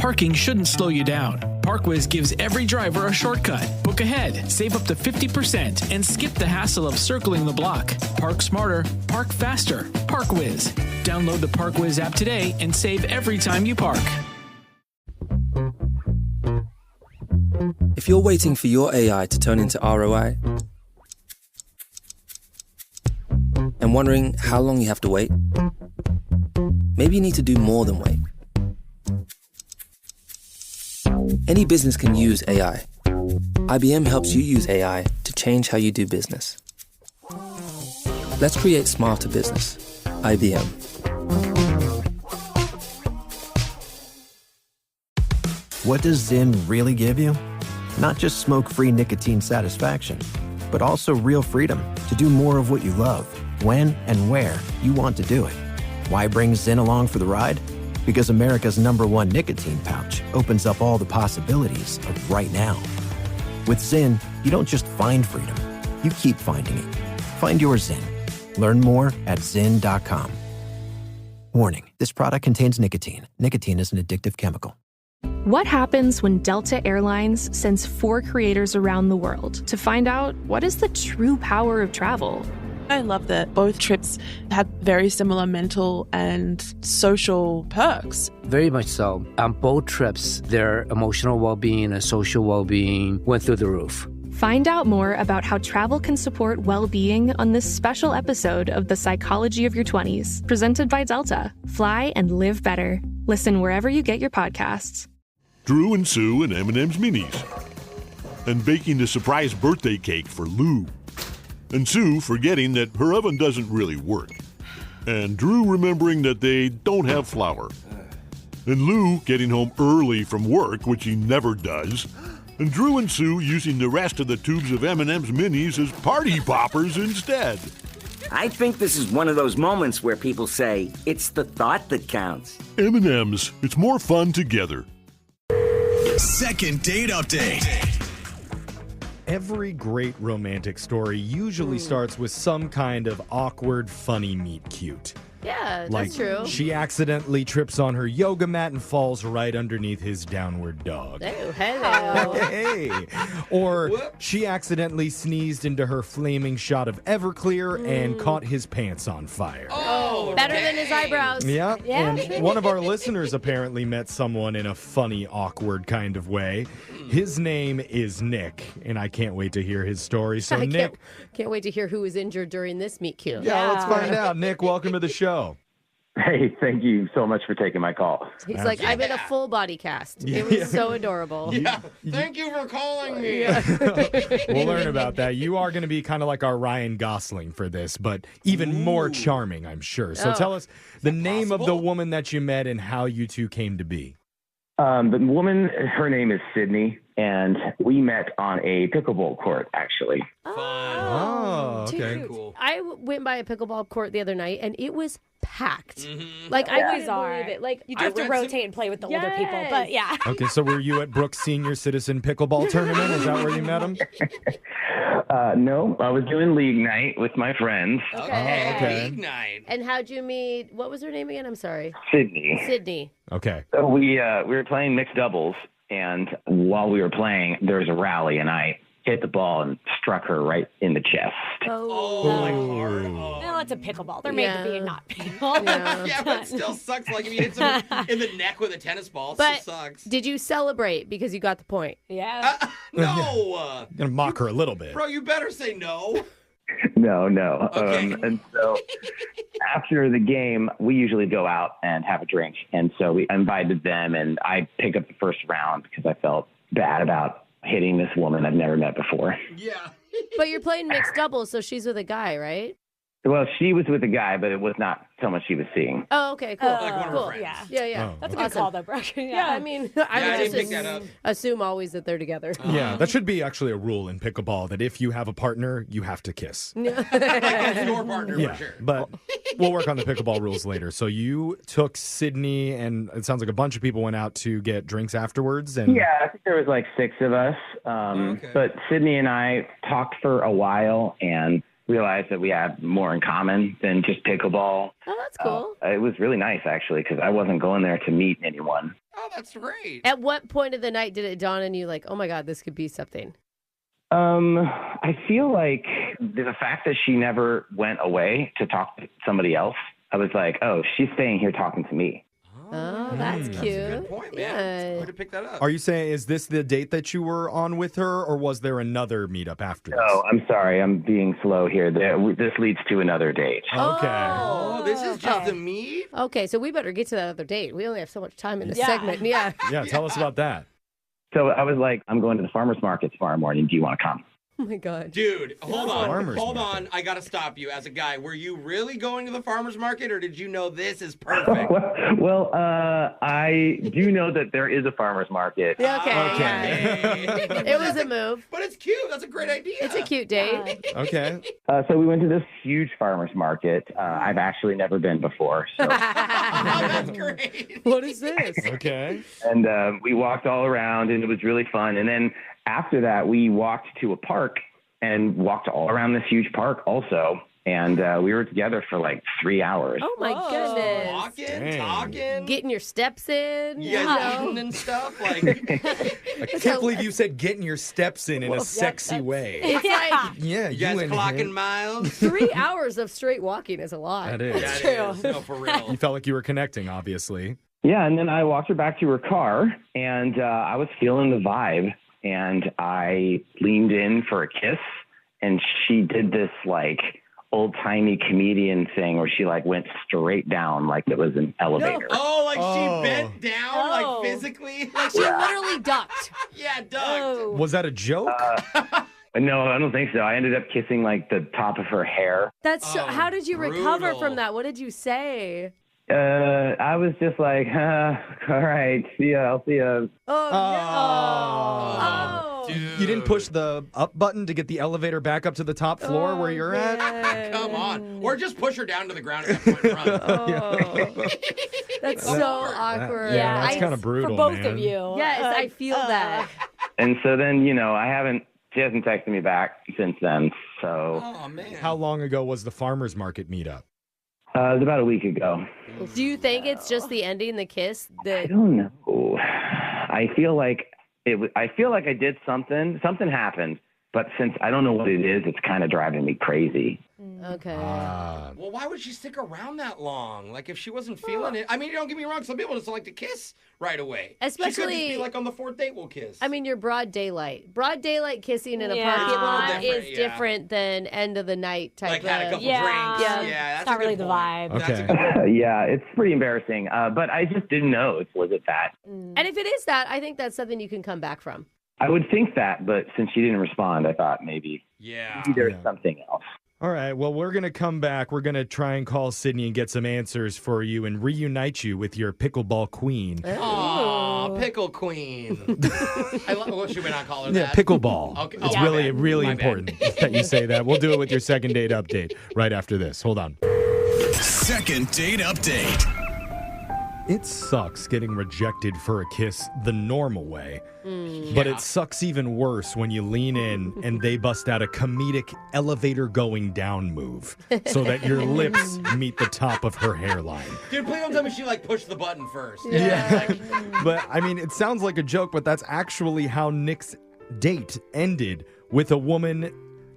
Parking shouldn't slow you down. ParkWiz gives every driver a shortcut. Book ahead, save up to 50%, and skip the hassle of circling the block. Park smarter, park faster. ParkWiz. Download the ParkWiz app today and save every time you park. If you're waiting for your AI to turn into ROI and wondering how long you have to wait, maybe you need to do more than wait. Any business can use AI. IBM helps you use AI to change how you do business. Let's create smarter business. IBM. What does Zyn really give you? Not just smoke-free nicotine satisfaction, but also real freedom to do more of what you love, when and where you want to do it. Why bring Zyn along for the ride? Because America's #1 nicotine pouch opens up all the possibilities of right now. With Zyn, you don't just find freedom, you keep finding it. Find your Zyn. Learn more at Zyn.com. Warning, this product contains nicotine. Nicotine is an addictive chemical. What happens when Delta Airlines sends 4 creators around the world to find out what is the true power of travel? I love that both trips had very similar mental and social perks. Very much so. On both trips, their emotional well-being and social well-being went through the roof. Find out more about how travel can support well-being on this special episode of The Psychology of Your 20s, presented by Delta. Fly and live better. Listen wherever you get your podcasts. Drew and Sue and M&M's Minis. And baking the surprise birthday cake for Lou. And Sue forgetting that her oven doesn't really work. And Drew remembering that they don't have flour. And Lou getting home early from work, which he never does. And Drew and Sue using the rest of the tubes of M&M's Minis as party poppers instead. I think this is one of those moments where people say, it's the thought that counts. M&M's, it's more fun together. Second date update. Every great romantic story usually starts with some kind of awkward, funny meet cute. Yeah, Like, that's true. she accidentally trips on her yoga mat and falls right underneath his downward dog. Oh, hello. Hey. Or she accidentally sneezed into her flaming shot of Everclear and caught his pants on fire. Oh, better than his eyebrows. Yeah. Yeah. And one of our listeners apparently met someone in a funny, awkward kind of way. His name is Nick, and I can't wait to hear his story. So, I Nick. can't wait to hear who was injured during this meet cute. Yeah, let's find out. Nick, welcome to the show. Hey, thank you so much for taking my call. He's like, I'm in a full body cast. Yeah. It was so adorable. Yeah. Thank you for calling me. We'll learn about that. You are going to be kind of like our Ryan Gosling for this, but even more charming, I'm sure. So tell us the name of the woman that you met and how you two came to be. The woman, her name is Sydney, and we met on a pickleball court, actually. Oh, okay. Cool. I went by a pickleball court the other night, and it was packed. Mm-hmm. Like, I couldn't believe it. Like, you do have to rotate and play with the older people, but yeah. Okay, so were you at Brooke's Senior Citizen Pickleball Tournament? Is that where you met him? No, I was doing league night with my friends. Okay. League night. And how'd you meet? What was her name again? I'm sorry. Sydney. Okay. So we were playing mixed doubles, and while we were playing, there was a rally, and I hit the ball and struck her right in the chest. Well, it's a pickleball. They're made to be not painful. Yeah, but it still sucks. Like, if you hit someone in the neck with a tennis ball, it But still sucks. did you celebrate because you got the point? Yeah. No. Gonna mock her a little bit. Bro, you better say no. No. Okay. And so after the game, we usually go out and have a drink. And so we invited them, and I picked up the first round because I felt bad about hitting this woman I've never met before. Yeah. But you're playing mixed doubles, so she's with a guy, right? Well, she was with a guy, but it was not so much she was seeing. Oh, okay, cool. Like one of her cool. friends. Yeah. Oh, That's a good call, though, Brooke. Yeah, I mean, I would pick that up. just assume always that they're together. Yeah, that should be actually a rule in pickleball that if you have a partner, you have to kiss. Like a store partner, Yeah, for sure. but we'll work on the pickleball rules later. So you took Sydney, and it sounds like a bunch of people went out to get drinks afterwards. And Yeah, I think there was like 6 of us. But Sydney and I talked for a while and realized that we had more in common than just pickleball. Oh, that's cool. It was really nice, actually, because I wasn't going there to meet anyone. Oh, that's great. At what point of the night did it dawn on you, like, oh my God, this could be something? I feel like the fact that she never went away to talk to somebody else, I was like, oh, she's staying here talking to me. Oh, that's cute. That's a good point, man. Way to pick that up. Are you saying, is this the date that you were on with her, or was there another meetup after this? No, I'm sorry. I'm being slow here. This leads to another date. Okay. Oh, this is just a meet? Okay, so we better get to that other date. We only have so much time in this segment. Yeah. Yeah, tell us about that. So I was like, I'm going to the farmer's market tomorrow morning. Do you want to come? Oh, my God. Dude, hold on. Farmer's Hold market. on. I got to stop you as a guy. Were you really going to the farmer's market, or did you know this is perfect? Well, I do know that there is a farmer's market. Yeah, okay. It was a move. But it's cute. That's a great idea. It's a cute date. Okay. So we went to this huge farmer's market. I've actually never been before. So. That's great. What is this? Okay. And we walked all around, and it was really fun. And then after that, we walked to a park and walked all around this huge park also. And we were together for like 3 hours. Oh, my goodness. Walking, talking. Getting your steps in. Yeah, eating and stuff. Like, I can't believe you said getting your steps in a sexy way. It's like Yeah, you guys and clocking him. miles? 3 hours of straight walking is a lot. That is. That is. No, for real. You felt like you were connecting, obviously. Yeah, and then I walked her back to her car, and I was feeling the vibe, and I leaned in for a kiss, and she did this, like, old-timey comedian thing where she, like, went straight down like it was an elevator. Oh, like she bent down, like physically? Like she literally ducked. Yeah, ducked. Was that a joke? No, I don't think so. I ended up kissing, like, the top of her hair. That's so, how did you recover brutal. from that? What did you say? I was just like, all right, see ya, I'll see ya. Oh, Dude. You didn't push the up button to get the elevator back up to the top floor where you're at? Come on. Or just push her down to the ground at that point and run. That's so awkward. Yeah, that's kind of brutal, For both man. of you. Yes, I feel that. And so then, she hasn't texted me back since then, so. Oh, man. How long ago was the farmer's market meetup? It was about a week ago. Do you think it's just the ending, the kiss? I don't know. I feel like I did something. Something happened, but since I don't know what it is, it's kind of driving me crazy. Okay. Well, why would she stick around that long? Like, if she wasn't feeling it. I mean, don't get me wrong. Some people just like to kiss right away. She could Especially- just be like, on the fourth date, we'll kiss. I mean, you're broad daylight. Broad daylight kissing in a Yeah. parking It's a little lot different, is yeah. different than end of the night type like, had a of. couple Yeah. drinks. Yeah. Yeah, that's It's not a good really the point. vibe. That's a Okay. good point. Yeah, it's pretty embarrassing, but I just didn't know. Was it that? And if it is that, I think that's something you can come back from. I would think that, but since she didn't respond, I thought maybe Yeah. there's something else. All right, well, we're going to come back. We're going to try and call Sydney and get some answers for you and reunite you with your pickleball queen. Aw, pickle queen. What should we not call her Yeah, that? pickleball. Okay. It's my really, bad. really My bad. important that you say that. We'll do it with your second date update right after this. Hold on. Second date update. It sucks getting rejected for a kiss the normal way, but it sucks even worse when you lean in and they bust out a comedic elevator going down move so that your lips meet the top of her hairline. Dude, please don't tell me she, like, pushed the button first. Yeah. But, I mean, it sounds like a joke, but that's actually how Nick's date ended with a woman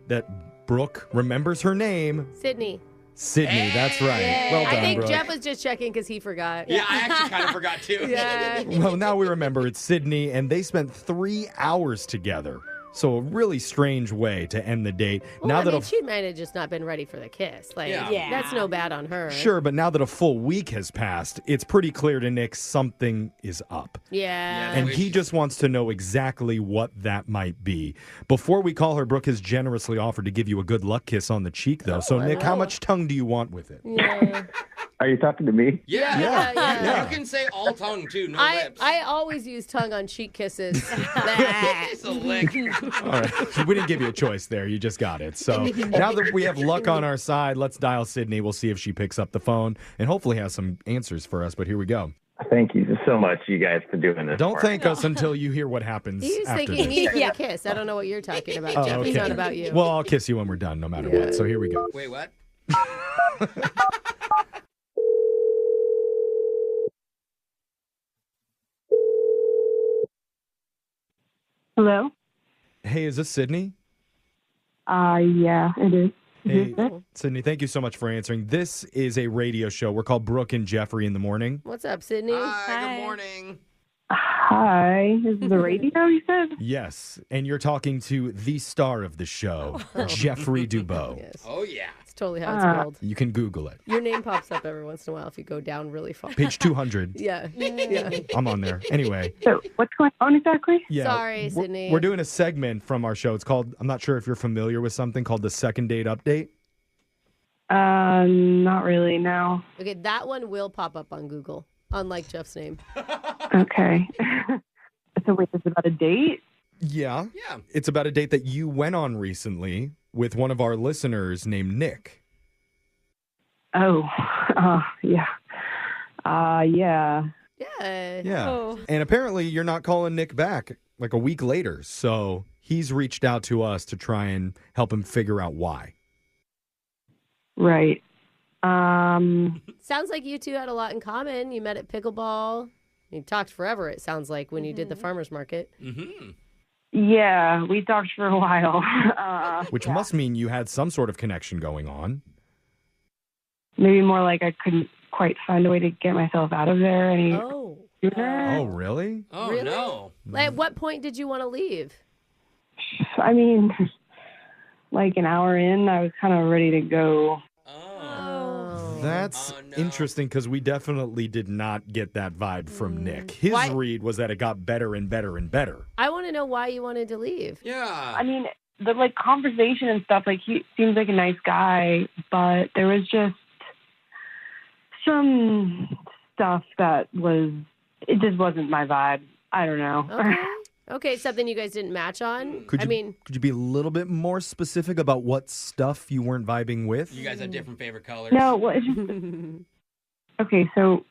that Brooke remembers her name. Sydney. Sydney, that's right. Well done, I think Brooke. Jeff was just checking because he forgot. Yeah, I actually kind of forgot, too. Yeah. Well, now we remember it's Sydney, and they spent 3 hours together. So a really strange way to end the date. Well, now I that mean, she might have just not been ready for the kiss. Like, Yeah. that's no bad on her. sure, but now that a full week has passed, it's pretty clear to Nick something is up. Yeah. And he just wants to know exactly what that might be. Before we call her, Brooke has generously offered to give you a good luck kiss on the cheek, though. So, Nick, how much tongue do you want with it? Yeah. Are you talking to me? Yeah. You can say all tongue, too, no lips. I always use tongue on cheek kisses. It's a lick. All right. We didn't give you a choice there. You just got it. So now that we have luck on our side, let's dial Sydney. We'll see if she picks up the phone and hopefully has some answers for us. But here we go. Thank you so much, you guys, for doing this. Don't for thank us until you hear what happens He's after thinking this. he needs a kiss. I don't know what you're talking about, Jeff. It's not about you. Well, I'll kiss you when we're done, no matter what. So here we go. Wait, what? Hello? Hey, is this Sydney? Yeah, it is. Hey, Sydney, thank you so much for answering. This is a radio show. We're called Brooke and Jeffery in the morning. What's up, Sydney? Hi, good morning. Hi. Is the radio, you said? Yes, and you're talking to the star of the show, Jeffrey Dubois. Yes. Oh, yeah. It's totally how it's spelled. You can Google it. Your name pops up every once in a while if you go down really far. Page 200. Yeah. Yeah. I'm on there. Anyway. So, what's going on exactly? Yeah, Sorry, Sydney. We're doing a segment from our show. It's called, I'm not sure if you're familiar with something called the Second Date Update. Not really, no. Okay, that one will pop up on Google, unlike Jeff's name. Okay. So wait, this is about a date? Yeah. It's about a date that you went on recently with one of our listeners named Nick. Oh, yeah. Yeah. Yeah. Oh. And apparently you're not calling Nick back like a week later. So he's reached out to us to try and help him figure out why. Right. Sounds like you two had a lot in common. You met at pickleball. You talked forever, it sounds like, when you did the farmer's market. Mm-hmm. Yeah, we talked for a while. Which must mean you had some sort of connection going on. Maybe more like I couldn't quite find a way to get myself out of there any sooner. Oh, really? Oh, Really? no. Like, at what point did you want to leave? I mean, like an hour in, I was kind of ready to go. That's interesting because we definitely did not get that vibe from Nick. His Why- read was that it got better and better and better. I want to know why you wanted to leave. Yeah. I mean, the like conversation and stuff, like he seems like a nice guy, but there was just some stuff that it just wasn't my vibe. I don't know. Okay, something you guys didn't match on? Could you be a little bit more specific about what stuff you weren't vibing with? You guys have different favorite colors. No, well, it's just okay. So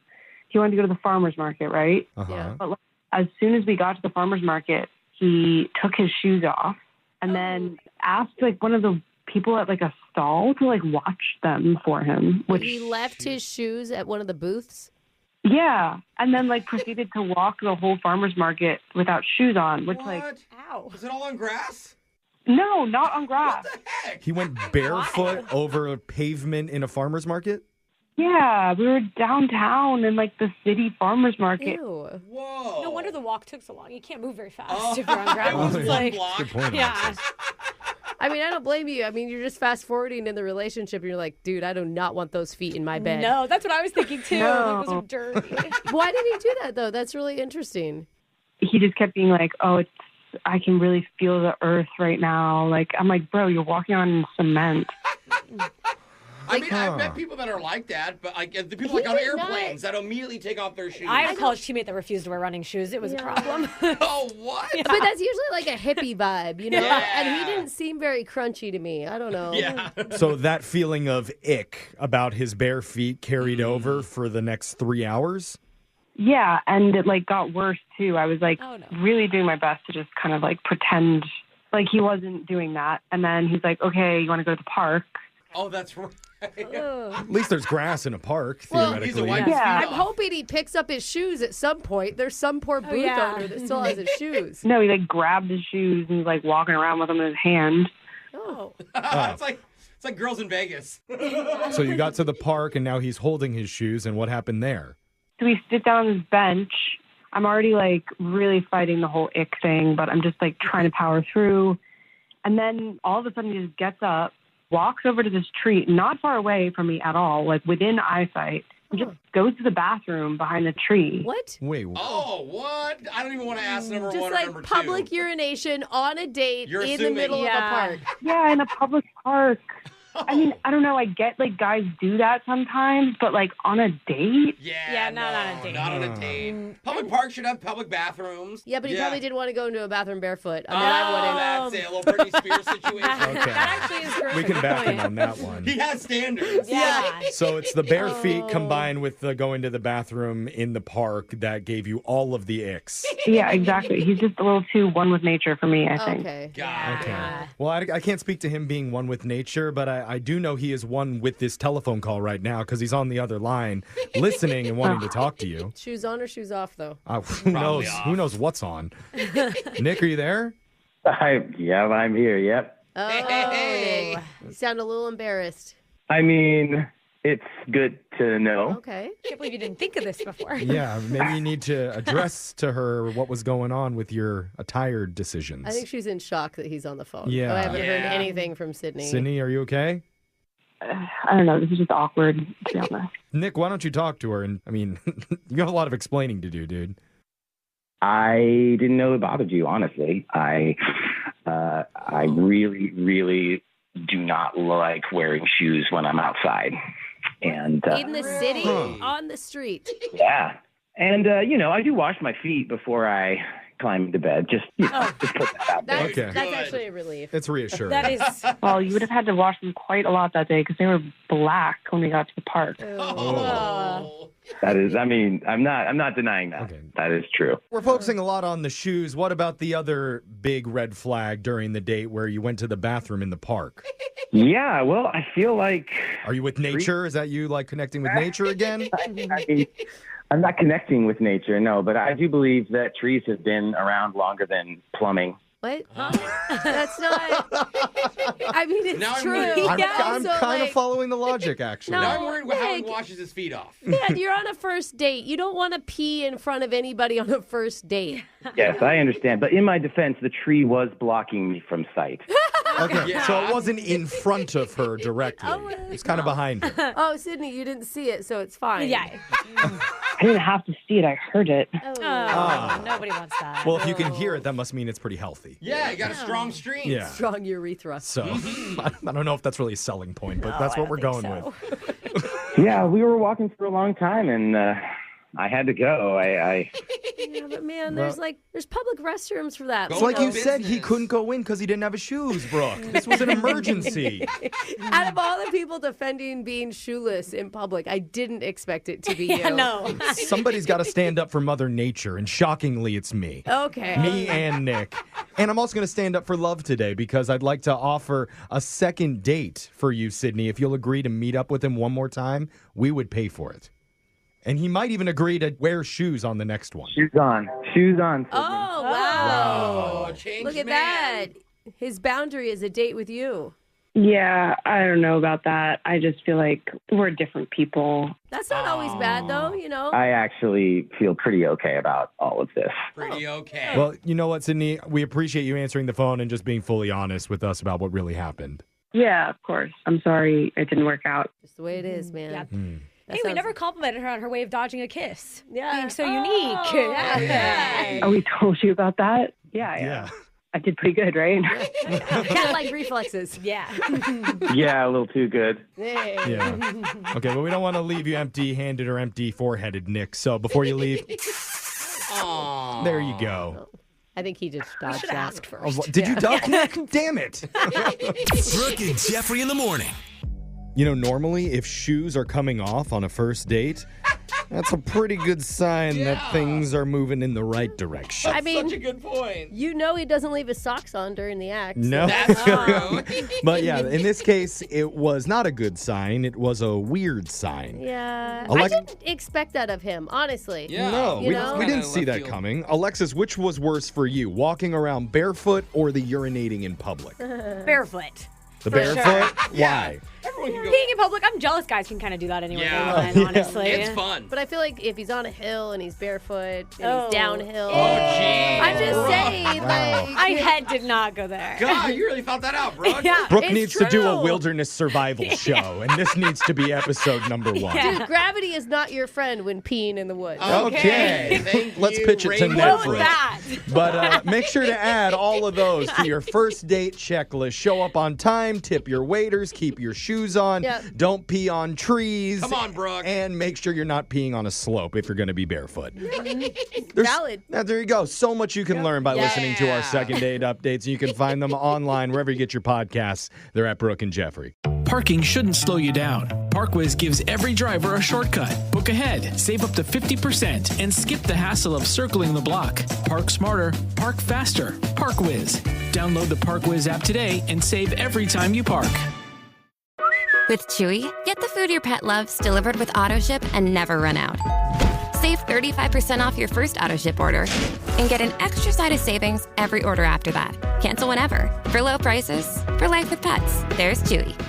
he wanted to go to the farmer's market, right? Yeah. But like, as soon as we got to the farmer's market, he took his shoes off and then asked like one of the people at like a stall to like watch them for him. Which He left his shoes at one of the booths? yeah, and then like proceeded to walk the whole farmer's market without shoes on, which like ow, is it all on grass? No, not on grass. What the heck? He went barefoot over a pavement in a farmer's market? Yeah, we were downtown in like the city farmer's market. Whoa. No wonder the walk took so long. You can't move very fast if you're on gravel. It's yeah. like, Good point, yeah. I mean, I don't blame you. I mean, you're just fast forwarding in the relationship and you're like, dude, I do not want those feet in my bed. No, that's what I was thinking too. No. Like, those are dirty. Why did he do that, though? That's really interesting. He just kept being like, "Oh, I can really feel the earth right now." Like I'm like, "Bro, you're walking on cement." I mean, I've met people that are like that, but like the people like on airplanes that immediately take off their shoes. I had a college teammate that refused to wear running shoes. It was a problem. Oh, what? But that's usually like a hippie vibe, you know? Yeah. And he didn't seem very crunchy to me. I don't know. Yeah. So that feeling of ick about his bare feet carried over for the next 3 hours? Yeah, and it like got worse too. I was like really doing my best to just kind of like pretend like he wasn't doing that. And then he's like, "Okay, you want to go to the park?" Oh, that's right. At least there's grass in a park, Well, theoretically. I'm hoping he picks up his shoes at some point. There's some poor booth owner that still has his shoes. No, he like grabbed his shoes and was like walking around with them in his hand. Oh. It's like girls in Vegas. So you got to the park, and now he's holding his shoes, and what happened there? So we sit down on this bench. I'm already like really fighting the whole ick thing, but I'm just like trying to power through. And then all of a sudden he just gets up, walks over to this tree, not far away from me at all, like within eyesight, and just goes to the bathroom behind the tree. What? Wait. Oh, what? I don't even want to ask number Just one or like number two. public urination on a date You're in assuming. the middle of a park. Yeah, in a public park. I mean, I don't know. I get like guys do that sometimes, but like on a date? Yeah, not on a date. Not on a date. Public parks should have public bathrooms. Yeah, but he probably didn't want to go into a bathroom barefoot. I mean, Oh, I wouldn't. that's it. A little Britney Spears situation. Okay. That actually is great. We can back him on that one. He has standards. Yeah. So it's the bare feet combined with the going to the bathroom in the park that gave you all of the icks. Yeah, exactly. He's just a little too one with nature for me, I think. Okay. Okay. Well, I can't speak to him being one with nature, but I do know he is one with this telephone call right now because he's on the other line listening and wanting to talk to you. Shoes on or shoes off, though? Who knows? off. Who knows what's on? Nick, are you there? I'm here. Yep. Oh, Nick. You sound a little embarrassed. I mean, it's good to know. Okay. I can't believe you didn't think of this before. Yeah, maybe you need to address to her what was going on with your attire decisions. I think she's in shock that he's on the phone. Yeah. But I haven't heard anything from Sydney. Sydney, are you okay? I don't know. This is just awkward, to be honest. Nick, why don't you talk to her? And I mean, you have a lot of explaining to do, dude. I didn't know it bothered you, honestly. I really, really do not like wearing shoes when I'm outside. And in the city? On the street? Yeah. And, I do wash my feet before I climb into bed. Just put that out there. That's actually a relief. It's reassuring. That is. Well, you would have had to wash them quite a lot that day because they were black when we got to the park. That is, I'm not denying that. Okay. That is true. We're focusing a lot on the shoes. What about the other big red flag during the date where you went to the bathroom in the park? Yeah, well, I feel like... Are you with nature? Is that you, connecting with nature again? I'm not connecting with nature, no, but I do believe that trees have been around longer than plumbing. What? That's not... I mean, it's Now I'm true. worried. I'm kind of following the logic, actually. No. Now I'm worried about how he Nick. washes his feet off. Man, you're on a first date. You don't want to pee in front of anybody on a first date. Yes, I understand. But in my defense, the tree was blocking me from sight. Okay, Yeah. so it wasn't in front of her directly. It's kind of behind her. Oh, Sydney, you didn't see it, so it's fine. Yeah. I didn't have to see it. I heard it. Oh, nobody wants that. Well, if you can hear it, that must mean it's pretty healthy. Yeah, you got a strong stream. Yeah. Strong urethra. So I don't know if that's really a selling point, but that's what we're going with. Yeah, we were walking for a long time, and I had to go. Yeah, but man, there's public restrooms for that. It's like you said, he couldn't go in because he didn't have his shoes, Brooke. This was an emergency. Out of all the people defending being shoeless in public, I didn't expect it to be you. No. Somebody's got to stand up for Mother Nature, and shockingly, it's me. Okay. Me and Nick. And I'm also going to stand up for love today because I'd like to offer a second date for you, Sydney. If you'll agree to meet up with him one more time, we would pay for it. And he might even agree to wear shoes on the next one. Shoes on. Sydney. Oh, wow. Oh, changed Look at man. that. His boundary is a date with you. Yeah, I don't know about that. I just feel like we're different people. That's not always bad, though, you know. I actually feel pretty okay about all of this. Pretty okay. Well, you know what, Sydney? We appreciate you answering the phone and just being fully honest with us about what really happened. Yeah, of course. I'm sorry it didn't work out. Just the way it is, man. Yeah. That Hey, we sounds- never complimented her on her way of dodging a kiss. Yeah. Being so unique. Yeah. Oh, we told you about that? Yeah. I did pretty good, right? Cat-like reflexes. Yeah. Yeah, a little too good. Hey. Yeah. Okay, but we don't want to leave you empty-handed or empty-foreheaded, Nick. So before you leave, there you go. I think he just dodged should that. ask first. Did you duck, Nick? Damn it. Brooke and Jeffrey in the morning. You know, normally if shoes are coming off on a first date, that's a pretty good sign that things are moving in the right direction. I mean, Such a good point. you know he doesn't leave his socks on during the act. so- No. That's true. But yeah, in this case, it was not a good sign. It was a weird sign. Yeah. I Alex- didn't expect that of him, honestly. Yeah. No, You we, know? we didn't Kinda see left that field. coming. Alexis, which was worse for you, walking around barefoot or the urinating in public? Barefoot. The For barefoot? sure. Why? Everyone can go. Being in public, I'm jealous guys can kind of do that anyway. Yeah. Honestly. It's fun. But I feel like if he's on a hill and he's barefoot and Oh. he's downhill. Oh, gee. I'm just saying, like. My head did not go there. God, you really thought that out, Brooke. Yeah. Brooke It's needs to do a true. wilderness survival show, and this needs to be episode number 1. Yeah. Dude, gravity is not your friend when peeing in the woods. Okay. Thank Let's you, pitch it to Rainbow. What Netflix. was that? But make sure to add all of those to your first date checklist. Show up on time, tip your waiters, keep your shoes on, Yep. don't pee on trees. Come on, Brooke. And make sure you're not peeing on a slope if you're going to be barefoot. Valid. Now, there you go. So much you can learn by listening to our second date updates. You can find them online wherever you get your podcasts. They're at Brooke and Jeffrey. Parking shouldn't slow you down. ParkWiz gives every driver a shortcut. Book ahead, save up to 50%, and skip the hassle of circling the block. Park smarter, park faster. ParkWiz. Download the ParkWiz app today and save every time you park. With Chewy, get the food your pet loves delivered with AutoShip and never run out. Save 35% off your first auto-ship order and get an extra side of savings every order after that. Cancel whenever. For low prices, for life with pets. There's Chewy.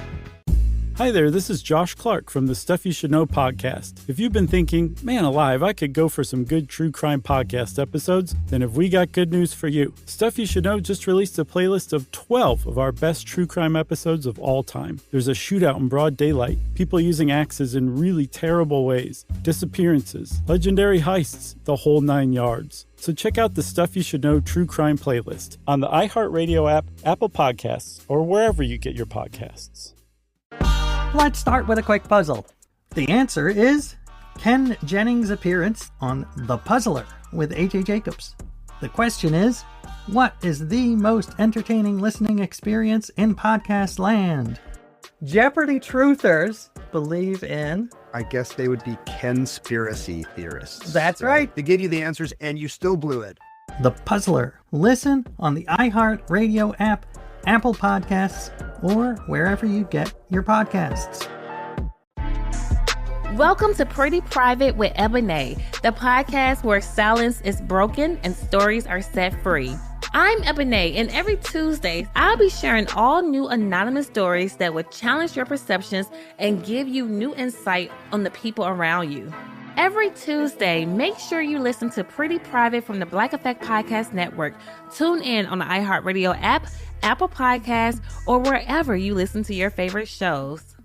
Hi there, this is Josh Clark from the Stuff You Should Know podcast. If you've been thinking, man alive, I could go for some good true crime podcast episodes, then have we got good news for you. Stuff You Should Know just released a playlist of 12 of our best true crime episodes of all time. There's a shootout in broad daylight, people using axes in really terrible ways, disappearances, legendary heists, the whole 9 yards. So check out the Stuff You Should Know true crime playlist on the iHeartRadio app, Apple Podcasts, or wherever you get your podcasts. Let's start with a quick puzzle. The answer is Ken Jennings' appearance on The Puzzler with A.J. Jacobs. The question is, what is the most entertaining listening experience in podcast land? Jeopardy truthers believe in... I guess they would be conspiracy theorists. That's right. They gave you the answers and you still blew it. The Puzzler. Listen on the iHeartRadio app, Apple Podcasts, or wherever you get your podcasts. Welcome to Pretty Private with Ebony, the podcast where silence is broken and stories are set free. I'm Ebony, and every Tuesday, I'll be sharing all new anonymous stories that will challenge your perceptions and give you new insight on the people around you. Every Tuesday, make sure you listen to Pretty Private from the Black Effect Podcast Network. Tune in on the iHeartRadio app, Apple Podcasts, or wherever you listen to your favorite shows.